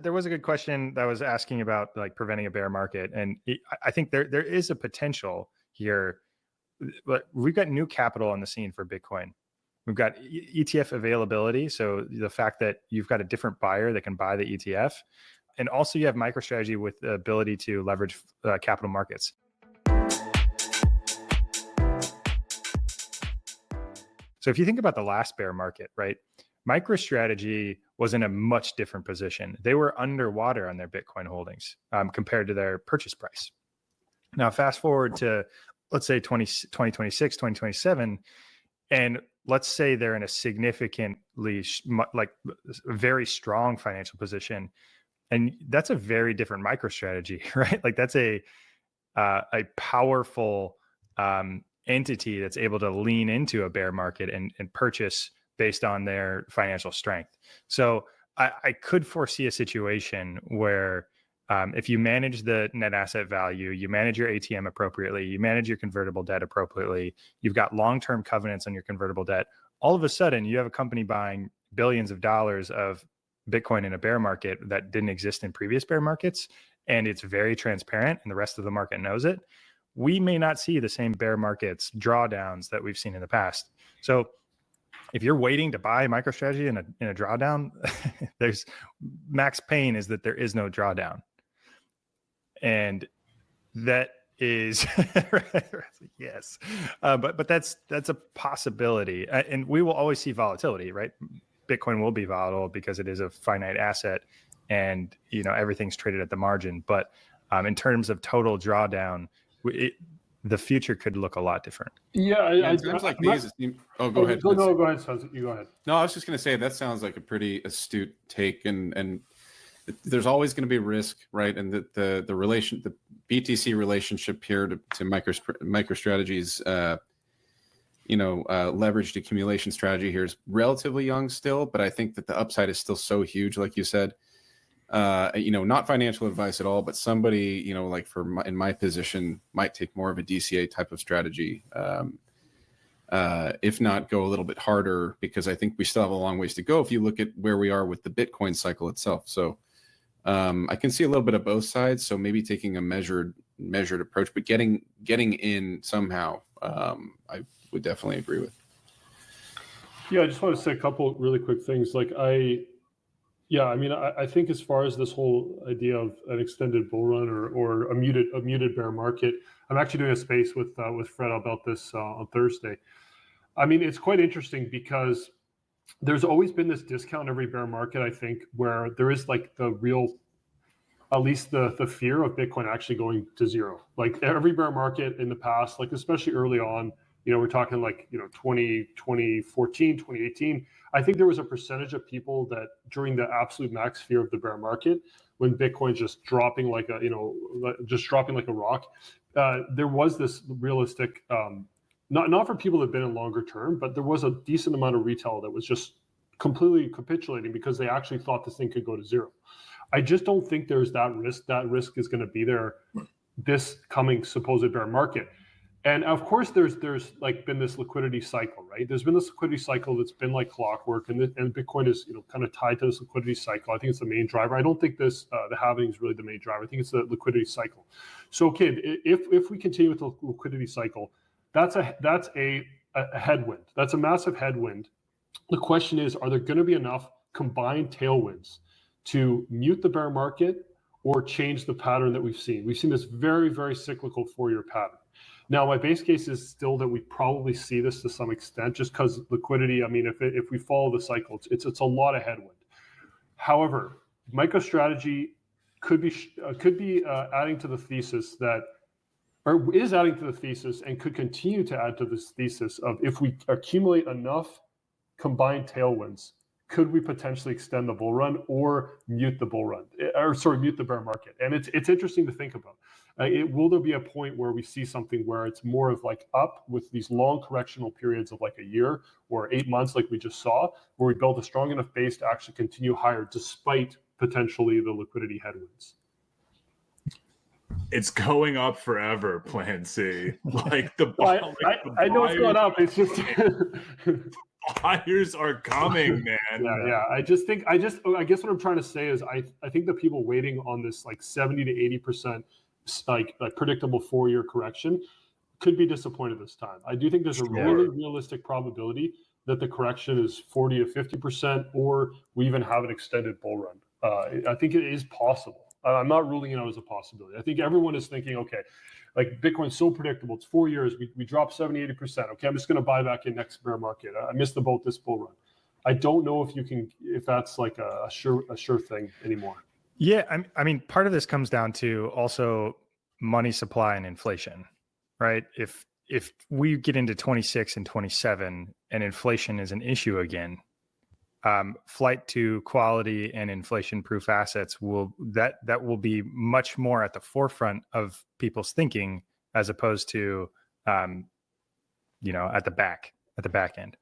There was a good question that was asking about like preventing a bear market. And I think there is a potential here. But we've got new capital on the scene for Bitcoin. We've got ETF availability. So the fact that you've got a different buyer that can buy the ETF. And also you have MicroStrategy with the ability to leverage capital markets. So if you think about the last bear market, right? MicroStrategy was in a much different position. They were underwater on their Bitcoin holdings compared to their purchase price. Now, fast forward to, let's say 2026, 2027, and let's say they're in a significantly, like very strong financial position. And that's a very different MicroStrategy, right? Like that's a powerful entity that's able to lean into a bear market and purchase based on their financial strength. So I could foresee a situation where if you manage the net asset value, you manage your ATM appropriately, you manage your convertible debt appropriately, you've got long-term covenants on your convertible debt, all of a sudden you have a company buying billions of dollars of Bitcoin in a bear market that didn't exist in previous bear markets, and it's very transparent and the rest of the market knows it. We may not see the same bear markets drawdowns that we've seen in the past. So if you're waiting to buy MicroStrategy in a drawdown, there's max pain is that there is no drawdown. And that is yes, but that's a possibility, and we will always see volatility, right? Bitcoin will be volatile because it is a finite asset, and everything's traded at the margin. But in terms of total drawdown, the future could look a lot different. Yeah, in terms like these. Go ahead. No, go ahead, Sons. You go ahead. No, I was just going to say that sounds like a pretty astute take, and there's always going to be risk, right? And the BTC relationship here to MicroStrategy's leveraged accumulation strategy here is relatively young still, but I think that the upside is still so huge, like you said. Not financial advice at all, but somebody in my position might take more of a DCA type of strategy, if not go a little bit harder, because I think we still have a long ways to go if you look at where we are with the Bitcoin cycle itself. So I can see a little bit of both sides. So maybe taking a measured approach, but getting in somehow, I would definitely agree with. Yeah, I just want to say a couple really quick things. I think as far as this whole idea of an extended bull run or a muted bear market, I'm actually doing a space with Fred about this on Thursday. I mean, it's quite interesting because there's always been this discount every bear market, I think, where there is like the real, at least the fear of Bitcoin actually going to zero. Like every bear market in the past, like especially early on, we're talking like 2014, 2018. I think there was a percentage of people that during the absolute max fear of the bear market, when Bitcoin's just dropping like a rock, there was this realistic, not for people that have been in longer term, but there was a decent amount of retail that was just completely capitulating because they actually thought this thing could go to zero. I just don't think there's that risk. That risk is going to be there this coming supposed bear market. And of course, there's like been this liquidity cycle, right? There's been this liquidity cycle that's been like clockwork, and Bitcoin is kind of tied to this liquidity cycle. I think it's the main driver. I don't think the halving is really the main driver. I think it's the liquidity cycle. So, okay, if we continue with the liquidity cycle, that's a headwind. That's a massive headwind. The question is, are there going to be enough combined tailwinds to mute the bear market or change the pattern that we've seen? We've seen this very, very cyclical 4-year pattern. Now, my base case is still that we probably see this to some extent, just because liquidity. I mean, if we follow the cycle, it's a lot of headwind. However, MicroStrategy could be adding to the thesis that, or is adding to the thesis, and could continue to add to this thesis of if we accumulate enough combined tailwinds, could we potentially extend the bull run or mute the bear market? And it's interesting to think about. Will there be a point where we see something where it's more of like up with these long correctional periods of like a year or 8 months, like we just saw, where we build a strong enough base to actually continue higher despite potentially the liquidity headwinds? it's going up forever, Plan C. Like the I know it's going up. It's just buyers are coming, man. Yeah. I guess what I'm trying to say is I think the people waiting on this like 70 to 80% like predictable 4-year correction could be disappointed this time. I do think there's a really realistic probability that the correction is 40 to 50%, or we even have an extended bull run. I think it is possible. I'm not ruling it out as a possibility. I think everyone is thinking, okay, like Bitcoin's so predictable. It's 4 years. We dropped 70, 80%. Okay, I'm just going to buy back in next bear market. I missed the boat this bull run. I don't know if that's like a sure thing anymore. Yeah, I mean, part of this comes down to also money supply and inflation, right? If we get into 26 and 27 and inflation is an issue again, flight to quality and inflation-proof assets will be much more at the forefront of people's thinking as opposed to, at the back end.